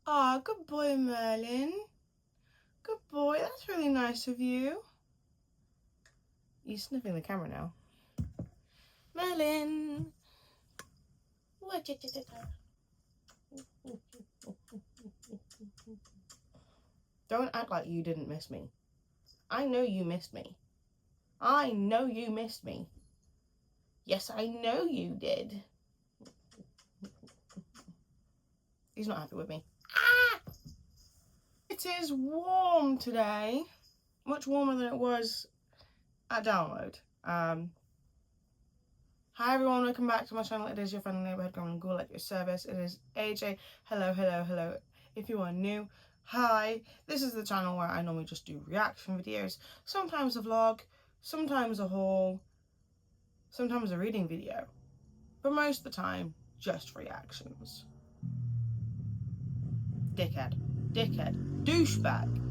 Ah, good boy, Merlin. Good boy. That's really nice of you. You're sniffing the camera now. Merlin. Don't act like you didn't miss me. I know you missed me. I know you missed me. Yes, I know you did. He's not happy with me. Ah! It is warm today. Much warmer than it was at download. Hi everyone, welcome back to my channel. It is your friendly neighborhood growing ghoul at your service. It is AJ. Hello, hello, hello. If you are new, hi. This is the channel where I normally just do reaction videos. Sometimes a vlog, sometimes a haul, sometimes a reading video. But most of the time, just reactions. Dickhead. Dickhead. Douchebag.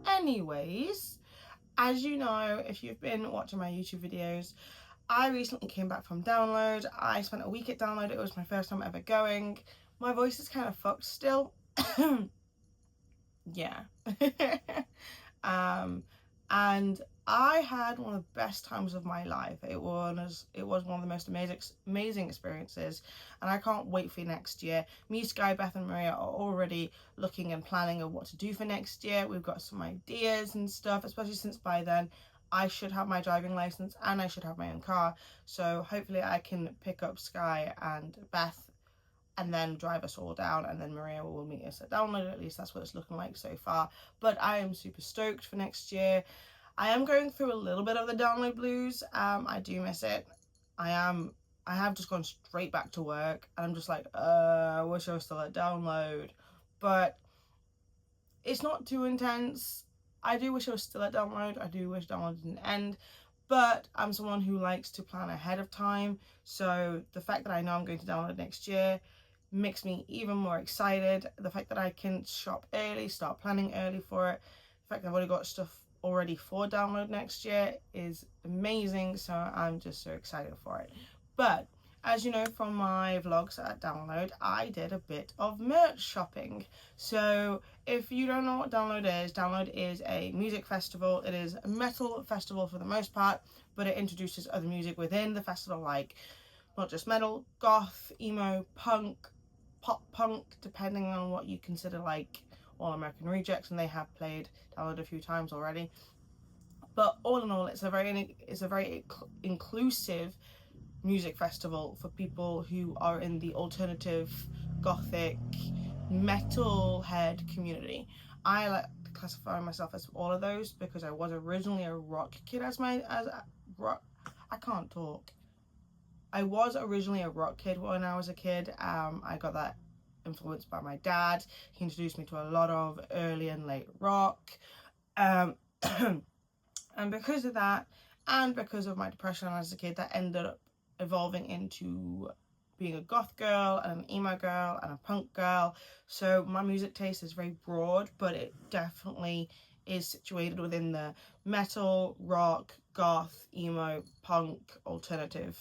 Anyways, as you know, if you've been watching my YouTube videos, I recently came back from download. I spent a week at download. It was my first time ever going. My voice is kind of fucked still. Yeah. And I had one of the best times of my life. It was one of the most amazing experiences, and I can't wait for next year. Me, Sky, Beth and Maria are already looking and planning of what to do for next year. We've got some ideas and stuff, especially since by then I should have my driving license and I should have my own car. So hopefully I can pick up Sky and Beth and then drive us all down, and then Maria will meet us at download. At least that's what it's looking like so far. But I am super stoked for next year. I am going through a little bit of the download blues. I do miss it. I have just gone straight back to work, and I'm just like, I wish I was still at download. But it's not too intense. I do wish I was still at download. I do wish download didn't end. But I'm someone who likes to plan ahead of time. So the fact that I know I'm going to download next year makes me even more excited. The fact that I can shop early, start planning early for it, the fact that I've already got stuff already for download next year is amazing. So I'm just so excited for it. But as you know from my vlogs at download, I did a bit of merch shopping. So if you don't know what download is a music festival. It is a metal festival for the most part, but it introduces other music within the festival, like not just metal, goth, emo, punk, pop punk, depending on what you consider like All American Rejects, and they have played download a few times already. But all in all, it's a very inclusive music festival for people who are in the alternative, gothic, metalhead community. I like to classify myself as all of those because I was originally a rock kid I can't talk. I was originally a rock kid when I was a kid. I got that influenced by my dad. He introduced me to a lot of early and late rock. And because of that, and because of my depression as a kid, that ended up evolving into being a goth girl and an emo girl and a punk girl. So my music taste is very broad, but it definitely is situated within the metal, rock, goth, emo, punk, alternative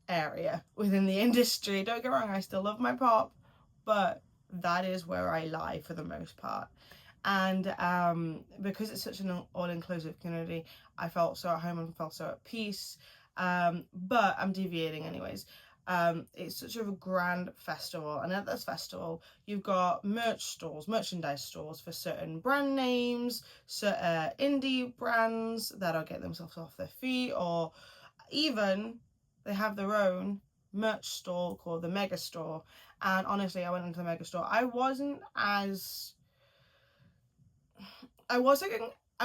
area within the industry. Don't get wrong, I still love my pop, but that is where I lie for the most part. And because it's such an all-inclusive community, I felt so at home and felt so at peace. But I'm deviating anyways. It's such a grand festival, and at this festival you've got merchandise stores for certain brand names, certain indie brands that are getting themselves off their feet, or even they have their own merch store called the MegaStore. And honestly, I went into the MegaStore. I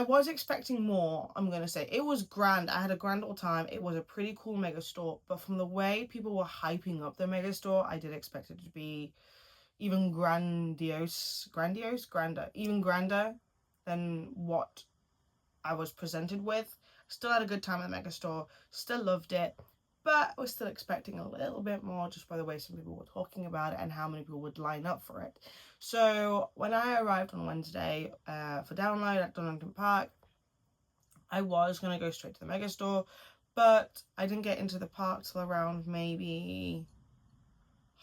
was expecting more. I'm gonna say it was grand. I had a grand old time. It was a pretty cool MegaStore, but from the way people were hyping up the MegaStore, I did expect it to be even even grander than what I was presented with. Still had a good time at the MegaStore. Still loved it. But I was still expecting a little bit more just by the way some people were talking about it and how many people would line up for it. So when I arrived on Wednesday for download at Donington Park, I was going to go straight to the MegaStore, but I didn't get into the park till around maybe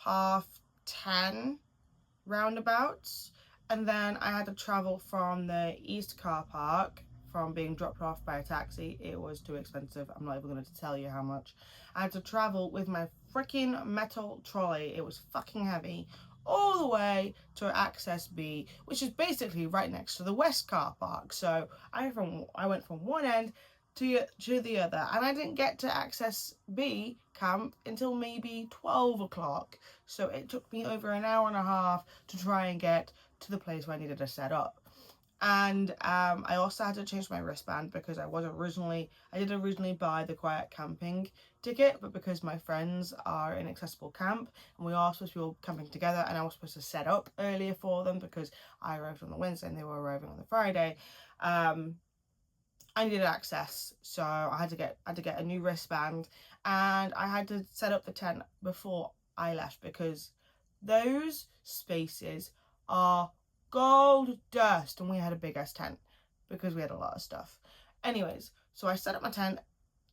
10:30 roundabouts. And then I had to travel from the East car park, from being dropped off by a taxi. It was too expensive. I'm not even going to tell you how much. I had to travel with my freaking metal trolley. It was fucking heavy. All the way to Access B, which is basically right next to the West car park. So I went from one end to the other, and I didn't get to Access B camp until maybe 12 o'clock. So it took me over an hour and a half to try and get to the place where I needed to set up. And I also had to change my wristband because I did originally buy the quiet camping ticket, but because my friends are in accessible camp and we are supposed to be all camping together, and I was supposed to set up earlier for them because I arrived on the Wednesday and they were arriving on the Friday, I needed access, so I had to get a new wristband, and I had to set up the tent before I left because those spaces are gold dust, and we had a big ass tent because we had a lot of stuff. Anyways, so I set up my tent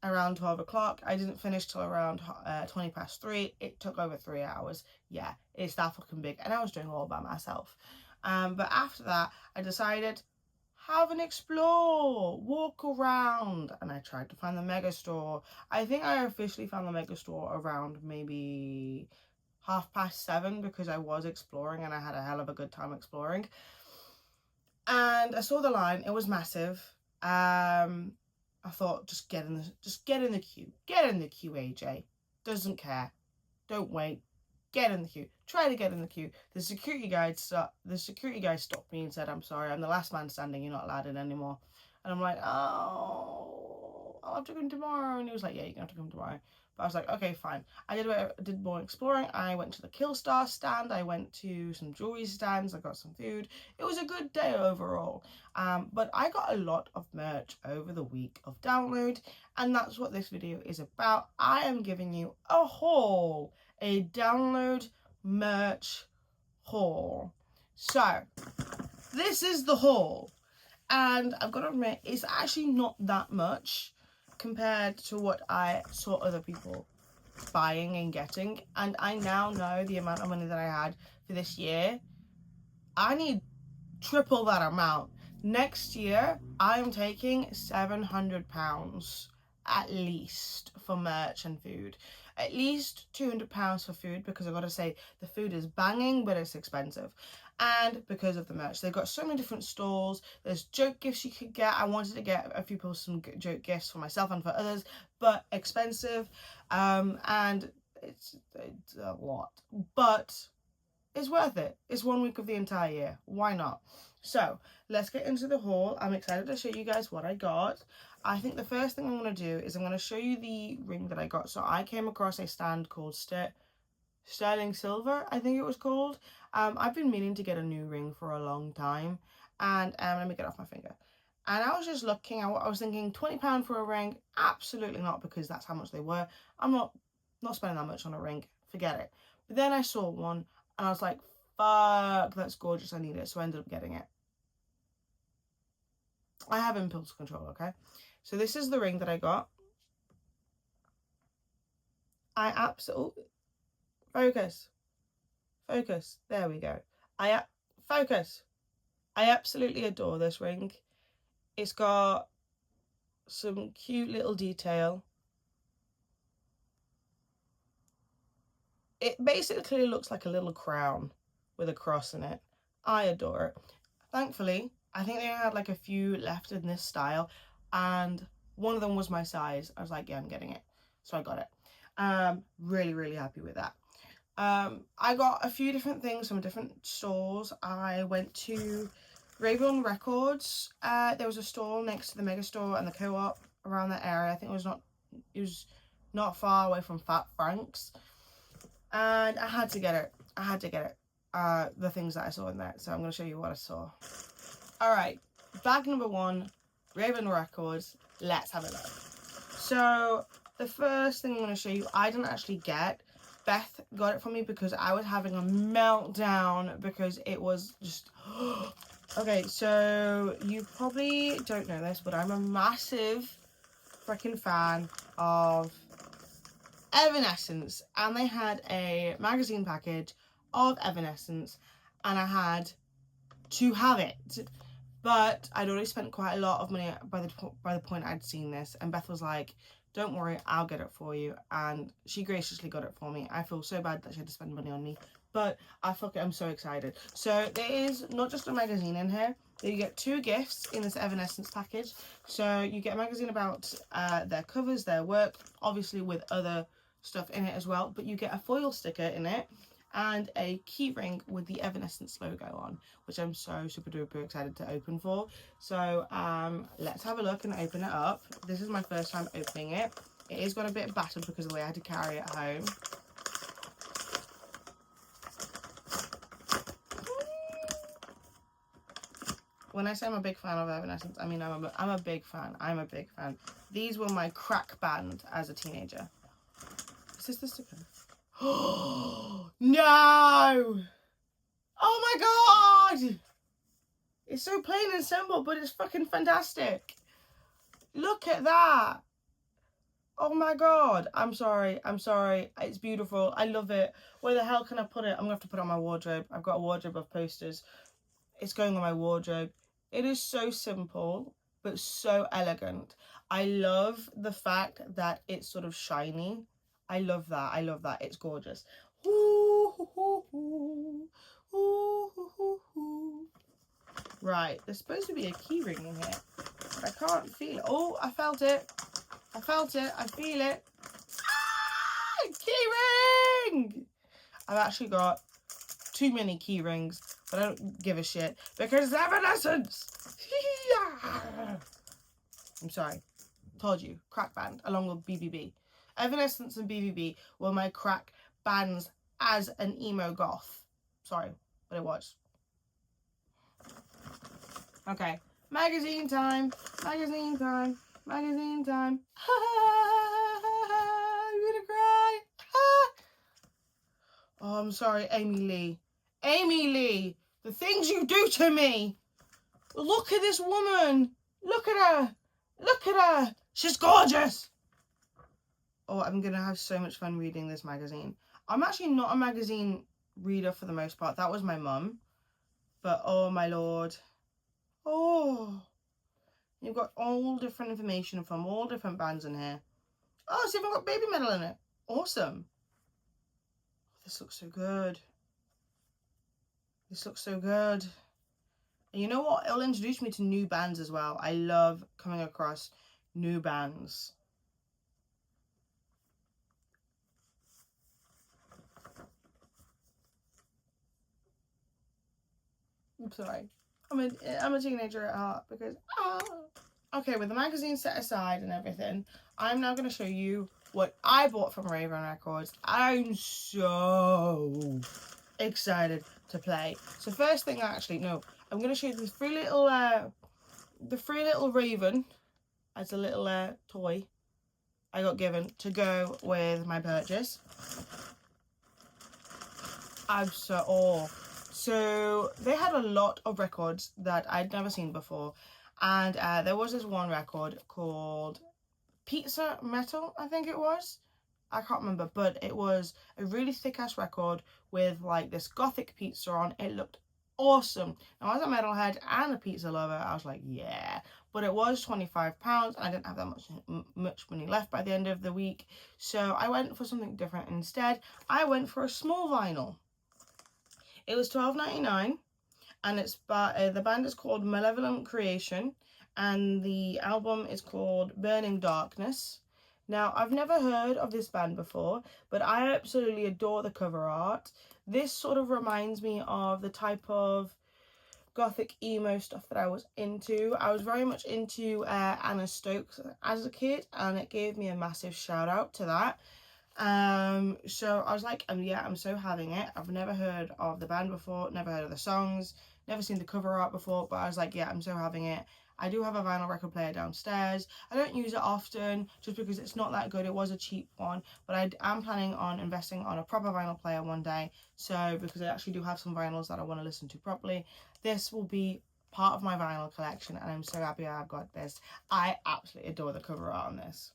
around 12 o'clock. I didn't finish till around 20 past 3. It took over 3 hours. Yeah, it's that fucking big, and I was doing it all by myself. But after that, I decided, have an explore, walk around, and I tried to find the MegaStore. I think I officially found the MegaStore around maybe 7:30 because I was exploring and I had a hell of a good time exploring. And I saw the line. It was massive. I thought, just get in the queue. Get in the queue, AJ. Doesn't care. Don't wait. Get in the queue. Try to get in the queue. The security guy stopped me and said, "I'm sorry, I'm the last man standing. You're not allowed in anymore." And I'm like, "Oh, I'll have to come tomorrow." And he was like, "Yeah, you're gonna have to come tomorrow." But I was like, "Okay, fine." I did more exploring. I went to the KillStar stand. I went to some jewelry stands. I got some food. It was a good day overall. But I got a lot of merch over the week of download, and that's what this video is about. I am giving you a haul, a download merch haul. So this is the haul, and I've got to admit, it's actually not that much compared to what I saw other people buying and getting. And I now know the amount of money that I had for this year. I need triple that amount. Next year, I'm taking £700 at least for merch and food. At least £200 for food, because I've got to say the food is banging, but it's expensive. And because of the merch, they've got so many different stalls. There's joke gifts you could get. I wanted to get a few people some joke gifts for myself and for others, but expensive. And it's a lot, but it's worth it. It's 1 week of the entire year. Why not? So let's get into the haul. I'm excited to show you guys what I got. I think the first thing I'm going to do is I'm going to show you the ring that I got. So I came across a stand called Sterling Silver, I think it was called. I've been meaning to get a new ring for a long time. And let me get off my finger. And I was just looking, I was thinking £20 for a ring? Absolutely not, because that's how much they were. I'm not spending that much on a ring. Forget it. But then I saw one and I was like, fuck, that's gorgeous, I need it. So I ended up getting it. I have impulse control, okay? So this is the ring that I got. I absolutely... Focus. There we go. Focus. I absolutely adore this ring. It's got some cute little detail. It basically looks like a little crown with a cross in it. I adore it. Thankfully, I think they had like a few left in this style, and one of them was my size. I was like, yeah, I'm getting it. So I got it. Really, really happy with that. I got a few different things from different stores. I went to Raven Records. There was a store next to the MegaStore and the Co-op around that area. I think it was not far away from Fat Frank's. And I had to get it. The things that I saw in there. So I'm going to show you what I saw. Alright, bag number 1, Raven Records. Let's have a look. So the first thing I'm going to show you, I didn't actually get. Beth got it for me because I was having a meltdown because it was just Okay, so you probably don't know this, but I'm a massive freaking fan of Evanescence, and they had a magazine package of Evanescence, and I had to have it. But I'd already spent quite a lot of money by the point I'd seen this, and Beth was like, "Don't worry, I'll get it for you." And she graciously got it for me. I feel so bad that she had to spend money on me, but I'm so excited. So there is not just a magazine in here. You get 2 gifts in this Evanescence package. So you get a magazine about their covers, their work, obviously with other stuff in it as well. But you get a foil sticker in it and a keyring with the Evanescence logo on, which I'm so super duper excited to open for. So let's have a look and open it up. This is my first time opening it. It is got a bit battered because of the way I had to carry it home. When I say I'm a big fan of Evanescence, I mean I'm a big fan. I'm a big fan. These were my crack band as a teenager. Is this the sticker? Oh no! Oh my god! It's so plain and simple, but it's fucking fantastic. Look at that. Oh my god. I'm sorry. It's beautiful. I love it. Where the hell can I put it? I'm gonna have to put it on my wardrobe. I've got a wardrobe of posters. It's going on my wardrobe. It is so simple, but so elegant. I love the fact that it's sort of shiny. I love that. It's gorgeous. Right, there's supposed to be a key ring in here, but I can't feel it. Oh, I felt it. I feel it. Ah! Key ring! I've actually got too many key rings, but I don't give a shit because it's Evanescence. I'm sorry. Told you. Crack band along with BBB. Evanescence and BBB were my crack bands as an emo goth. Sorry, but it was. Okay. Magazine time. Magazine time. Magazine time. I'm gonna cry. Oh, I'm sorry, Amy Lee. Amy Lee, the things you do to me. Look at this woman. Look at her. Look at her. She's gorgeous. Oh, I'm going to have so much fun reading this magazine. I'm actually not a magazine reader for the most part. That was my mum. But oh my lord. Oh. You've got all different information from all different bands in here. Oh, it's even got baby metal in it. Awesome. This looks so good. This looks so good. And you know what? It'll introduce me to new bands as well. I love coming across new bands. I'm sorry. I'm a teenager at heart because Okay, with the magazine set aside and everything, I'm now going to show you what I bought from Raven Records. I'm so excited to play. So first thing, I'm going to show you the free little Raven as a little toy I got given to go with my purchase. So they had a lot of records that I'd never seen before, and there was this one record called Pizza Metal, I think it was. I can't remember, but it was a really thick ass record with like this gothic pizza on. It looked awesome. Now, as a metalhead and a pizza lover, I was like, yeah. But it was £25, and I didn't have that much money left by the end of the week, so I went for something different instead. I went for a small vinyl. It was $12.99, and it's by the band is called Malevolent Creation, and the album is called Burning Darkness. Now, I've never heard of this band before, but I absolutely adore the cover art. This sort of reminds me of the type of gothic emo stuff that I was into. I was very much into Anna Stokes as a kid, and it gave me a massive shout out to that. So I was like, yeah, I'm so having it. I've never heard of the band before, never heard of the songs, never seen the cover art before, but I was like, yeah, I'm so having it. I do have a vinyl record player downstairs. I don't use it often just because it's not that good. It was a cheap one, but I am planning on investing on a proper vinyl player one day. So because I actually do have some vinyls that I want to listen to properly, this will be part of my vinyl collection, and I'm so happy I've got this. I absolutely adore the cover art on this.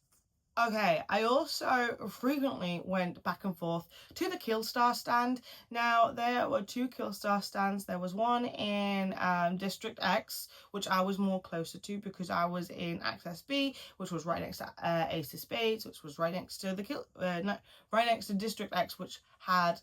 Okay, I also frequently went back and forth to the KillStar stand. Now, there were two KillStar stands. There was one in District X, which I was more closer to because I was in Access B, which was right next to Ace of Spades, which was right next to right next to District X, which had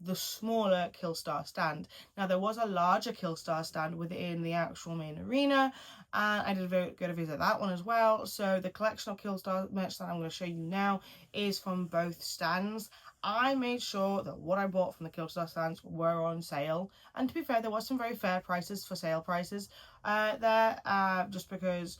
the smaller KillStar stand. Now, there was a larger KillStar stand within the actual main arena, and I did go to visit that one as well. So the collection of KillStar merch that I'm going to show you now is from both stands. I made sure that what I bought from the KillStar stands were on sale, and to be fair, there was some very fair prices for sale prices there, just because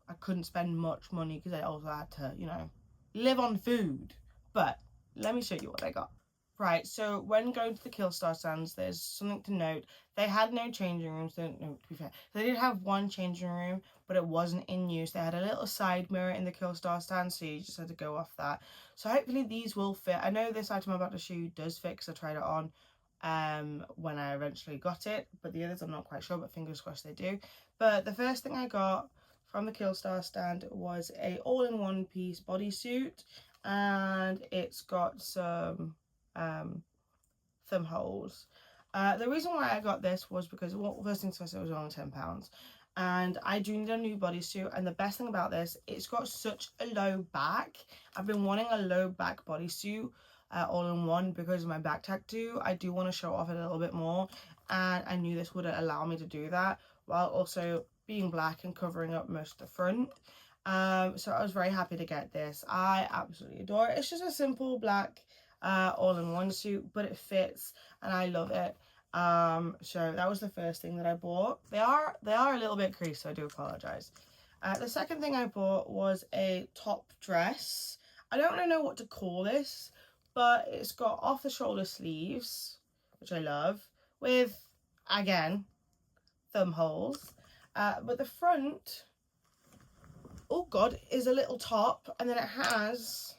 I couldn't spend much money because I also had to, you know, live on food. But let me show you what I got. Right, so when going to the KillStar stands, there's something to note. They had no changing rooms, no, to be fair. They did have one changing room, but it wasn't in use. They had a little side mirror in the KillStar stand, so you just had to go off that. So hopefully these will fit. I know this item I'm about to show you does fit because I tried it on when I eventually got it, but the others I'm not quite sure, but fingers crossed they do. But the first thing I got from the KillStar stand was a all-in-one piece bodysuit, and it's got some thumb holes. The reason why I got this was because, well, first things first, it was only £10, and I do need a new bodysuit. And the best thing about this, it's got such a low back. I've been wanting a low back bodysuit all in one because of my back tattoo. I do want to show off a little bit more, and I knew this would allow me to do that while also being black and covering up most of the front. So I was very happy to get this. I absolutely adore it. It's just a simple black all-in-one suit, but it fits and I love it. So that was the first thing that I bought. They are a little bit creased, so I do apologize. The second thing I bought was a top dress. I don't really know what to call this, but it's got off-the-shoulder sleeves, which I love, with, again, thumb holes. But the front, oh god, is a little top, and then it has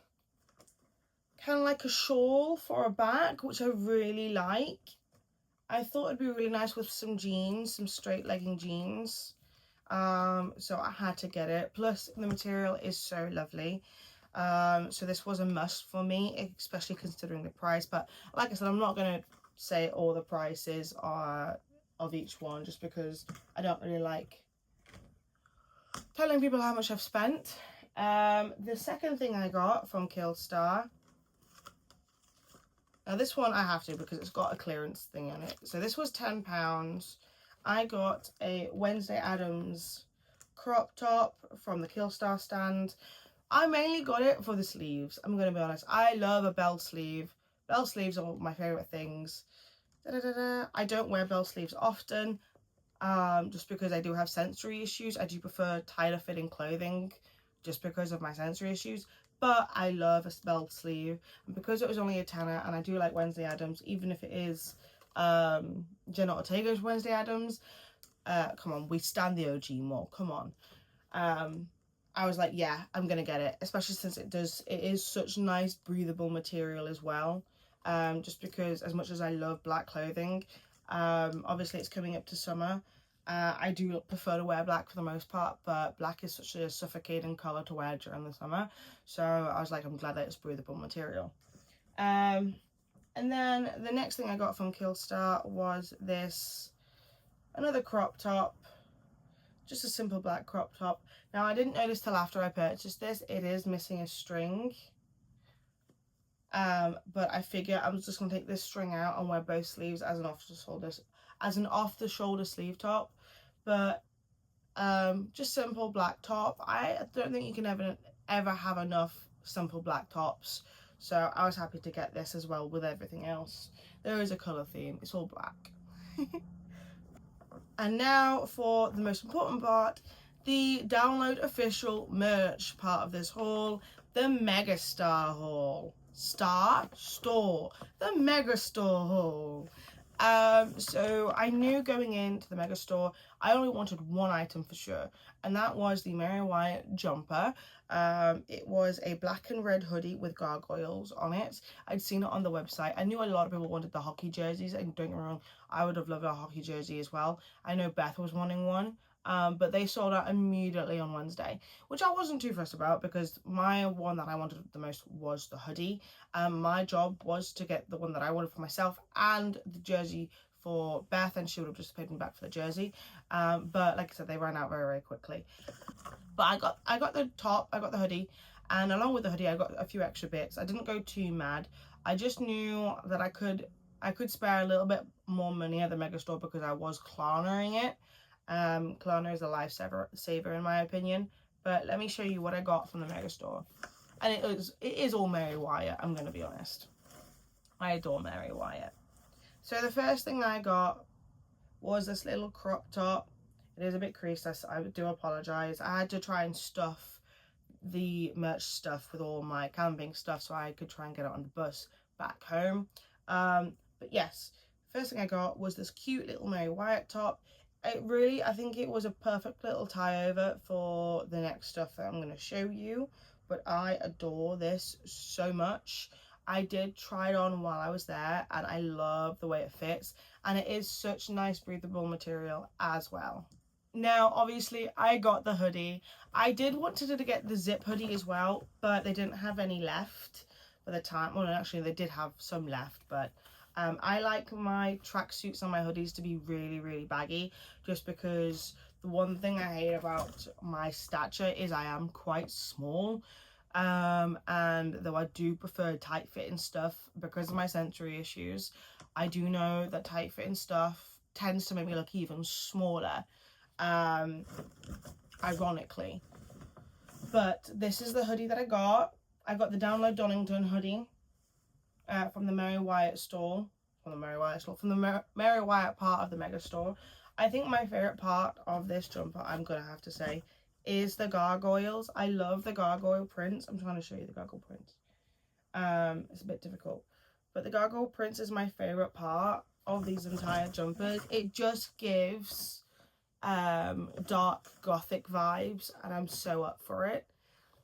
kind of like a shawl for a back, which I really like. I thought it'd be really nice with some jeans, some straight legging jeans. So I had to get it. Plus the material is so lovely. So this was a must for me, especially considering the price. But like I said, I'm not going to say all the prices are of each one just because I don't really like telling people how much I've spent. The second thing I got from KillStar, now this one I have to because it's got a clearance thing in it. So this was £10. I got a Wednesday Addams crop top from the KillStar stand. I mainly got it for the sleeves, I'm going to be honest. I love a bell sleeve. Bell sleeves are my favourite things. I don't wear bell sleeves often, just because I do have sensory issues. I do prefer tighter fitting clothing just because of my sensory issues. But I love a bell sleeve, and because it was only a tenner, and I do like Wednesday Addams, even if it is Jenna Ortega's Wednesday Addams. Come on, we stand the OG more. Come on. I was like, yeah, I'm gonna get it, especially since it is such nice breathable material as well. Just because as much as I love black clothing, obviously it's coming up to summer. I do prefer to wear black for the most part, but black is such a suffocating colour to wear during the summer. So I was like, I'm glad that it's breathable material. And then the next thing I got from KillStar was another crop top. Just a simple black crop top. Now, I didn't notice till after I purchased this, it is missing a string. But I figure I'm just going to take this string out and wear both sleeves as an off-the-shoulder sleeve top. But just simple black top. I don't think you can ever have enough simple black tops. So I was happy to get this as well with everything else. There is a colour theme. It's all black. And now for the most important part, the download official merch part of this haul, the MegaStore haul. The MegaStore haul. So I knew going into the MegaStore, I only wanted one item for sure, and that was the Mary Wyatt jumper. It was a black and red hoodie with gargoyles on it. I'd seen it on the website. I knew a lot of people wanted the hockey jerseys, and don't get me wrong, I would have loved a hockey jersey as well. I know Beth was wanting one. But they sold out immediately on Wednesday, which I wasn't too fussed about because my one that I wanted the most was the hoodie. My job was to get the one that I wanted for myself and the jersey for Beth, and she would have just paid me back for the jersey. But like I said, they ran out very, very quickly. But I got the top, I got the hoodie, and along with the hoodie, I got a few extra bits. I didn't go too mad. I just knew that I could spare a little bit more money at the MegaStore because I was Klarnering it. Klarna is a lifesaver in my opinion. But let me show you what I got from the MegaStore. And it is all Mary Wyatt, I'm going to be honest. I adore Mary Wyatt. So the first thing I got was this little crop top. It is a bit creased, I do apologise. I had to try and stuff the merch stuff with all my camping stuff so I could try and get it on the bus back home. But yes, first thing I got was this cute little Mary Wyatt top. I think it was a perfect little tie over for the next stuff that I'm going to show you. But I adore this so much. I did try it on while I was there and I love the way it fits. And it is such nice breathable material as well. Now, obviously, I got the hoodie. I did want to get the zip hoodie as well, but they didn't have any left by the time. Well, actually, they did have some left, but I like my tracksuits and my hoodies to be really, really baggy, just because the one thing I hate about my stature is I am quite small. And though I do prefer tight fitting stuff because of my sensory issues, I do know that tight fitting stuff tends to make me look even smaller. Ironically, but this is the hoodie that I got the Download Donington hoodie from the Mary Wyatt store, from the Mary Wyatt part of the MegaStore. I think my favorite part of this jumper, I'm gonna have to say, is the gargoyles. I love the gargoyle prints. I'm trying to show you the gargoyle prints. It's a bit difficult, but the gargoyle prints is my favorite part of these entire jumpers. It just gives dark gothic vibes and I'm so up for it.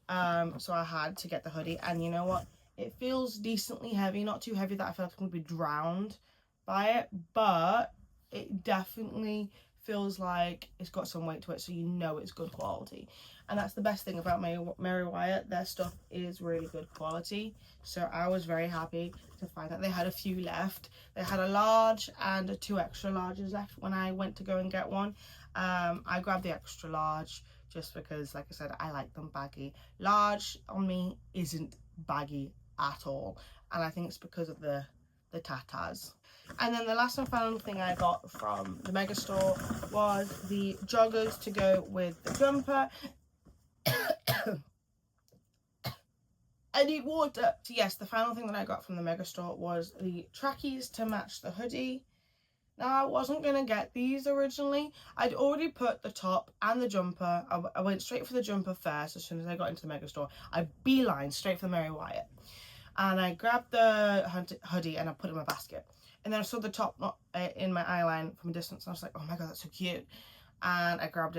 So I had to get the hoodie, and you know what, it feels decently heavy, not too heavy that I feel like I'm gonna be drowned by it, but it definitely feels like it's got some weight to it, so you know it's good quality. And that's the best thing about Mary Wyatt, their stuff is really good quality. So I was very happy to find that they had a few left. They had a large and 2 extra larges left when I went to go and get one. I grabbed the extra large just because, like I said, I like them baggy. Large on me isn't baggy at all, and I think it's because of the tatas. And then the last and final thing I got from the MegaStore was the joggers to go with the jumper. I need water. So yes, the final thing that I got from the MegaStore was the trackies to match the hoodie. Now, I wasn't going to get these originally. I'd already put the top and the jumper. I went straight for the jumper first as soon as I got into the MegaStore. I beelined straight for the Mary Wyatt. And I grabbed the hoodie and I put it in my basket. And then I saw the top in my eye line from a distance. And I was like, oh my God, that's so cute. And I grabbed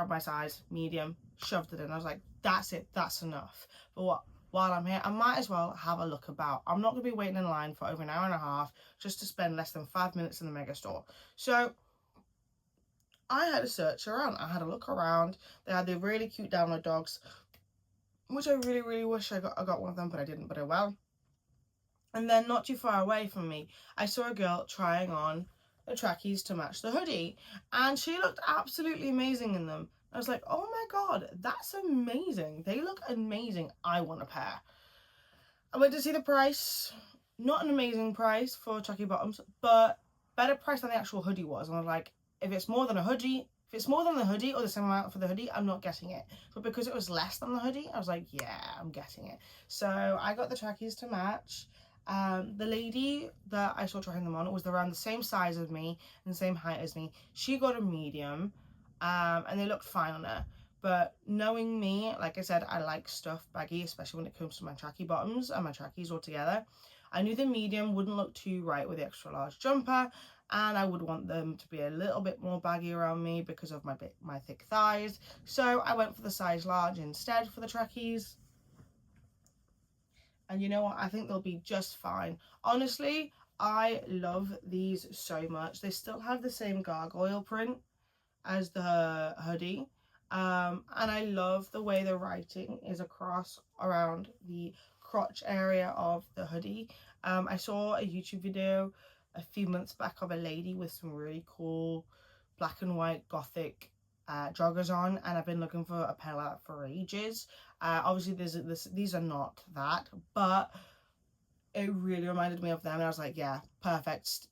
my size, medium, shoved it in. I was like, that's it, that's enough. But while I'm here, I might as well have a look about. I'm not going to be waiting in line for over an hour and a half just to spend less than 5 minutes in the MegaStore. So I had a search around. I had a look around. They had the really cute download dogs, which I really, really wish I got one of them, but I didn't, but I will. And then not too far away from me, I saw a girl trying on the trackies to match the hoodie, and she looked absolutely amazing in them. I was like, oh my God, that's amazing. They look amazing. I want a pair. I went to see the price. Not an amazing price for tracky bottoms, but better price than the actual hoodie was. And I was like, if it's more than the hoodie or the same amount for the hoodie, I'm not getting it. But because it was less than the hoodie, I was like, yeah, I'm getting it. So I got the trackies to match. The lady that I saw trying them on was around the same size as me and the same height as me. She got a medium, and they looked fine on her. But knowing me, like I said, I like stuff baggy, especially when it comes to my tracky bottoms and my trackies all together. I knew the medium wouldn't look too right with the extra large jumper, and I would want them to be a little bit more baggy around me because of my thick thighs. So I went for the size large instead for the trackies. And you know what? I think they'll be just fine. Honestly, I love these so much. They still have the same gargoyle print as the hoodie. And I love the way the writing is across around the crotch area of the hoodie. I saw a YouTube video a few months back of a lady with some really cool black and white gothic joggers on, and I've been looking for a pair like that for ages. Obviously these are not that, but it really reminded me of them, and I was like, yeah, perfect,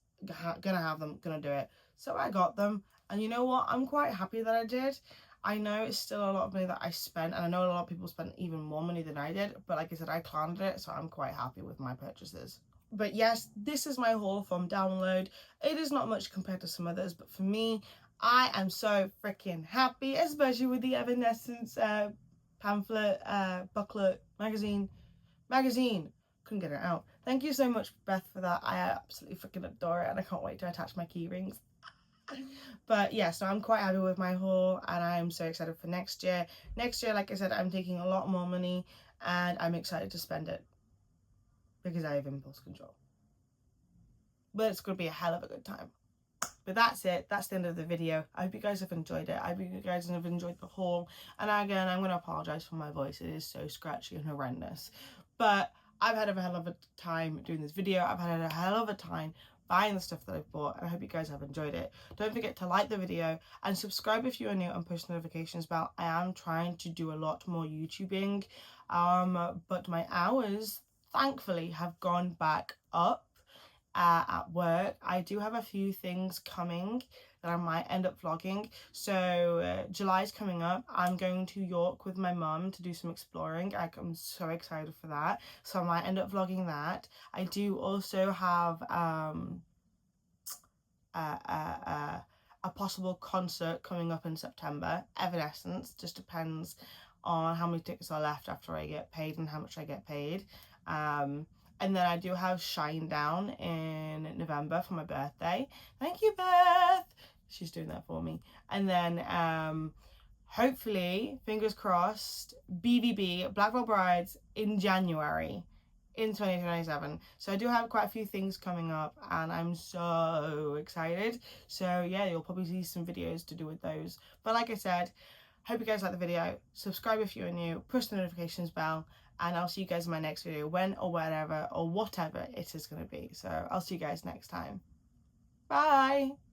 gonna have them, gonna do it. So I got them, and you know what, I'm quite happy that I did. I know it's still a lot of money that I spent, and I know a lot of people spent even more money than I did, but like I said, I planned it, so I'm quite happy with my purchases. But yes, this is my haul from Download. It is not much compared to some others, but for me, I am so freaking happy, especially with the Evanescence pamphlet, booklet, magazine. Couldn't get it out. Thank you so much, Beth, for that. I absolutely freaking adore it, and I can't wait to attach my key rings. But yeah, so I'm quite happy with my haul, and I'm so excited for next year. Next year, like I said, I'm taking a lot more money, and I'm excited to spend it because I have impulse control. But it's going to be a hell of a good time. But that's it. That's the end of the video. I hope you guys have enjoyed it. I hope you guys have enjoyed the haul. And again, I'm going to apologise for my voice. It is so scratchy and horrendous. But I've had a hell of a time doing this video. I've had a hell of a time buying the stuff that I've bought, and I hope you guys have enjoyed it. Don't forget to like the video and subscribe if you are new and push the notifications bell. I am trying to do a lot more YouTubing, but my hours thankfully have gone back up. At work. I do have a few things coming that I might end up vlogging. So July's coming up. I'm going to York with my mum to do some exploring. I'm so excited for that. So I might end up vlogging that. I do also have a possible concert coming up in September. Evanescence. Just depends on how many tickets are left after I get paid and how much I get paid. And then I do have Shinedown in November for my birthday. Thank you, Beth. She's doing that for me. And then hopefully, fingers crossed, BBB, Black Veil Brides in January in 2027. So I do have quite a few things coming up, and I'm so excited. So yeah, you'll probably see some videos to do with those. But like I said, hope you guys like the video. Subscribe if you're new, push the notifications bell, and I'll see you guys in my next video, when or wherever or whatever it is going to be. So I'll see you guys next time. Bye!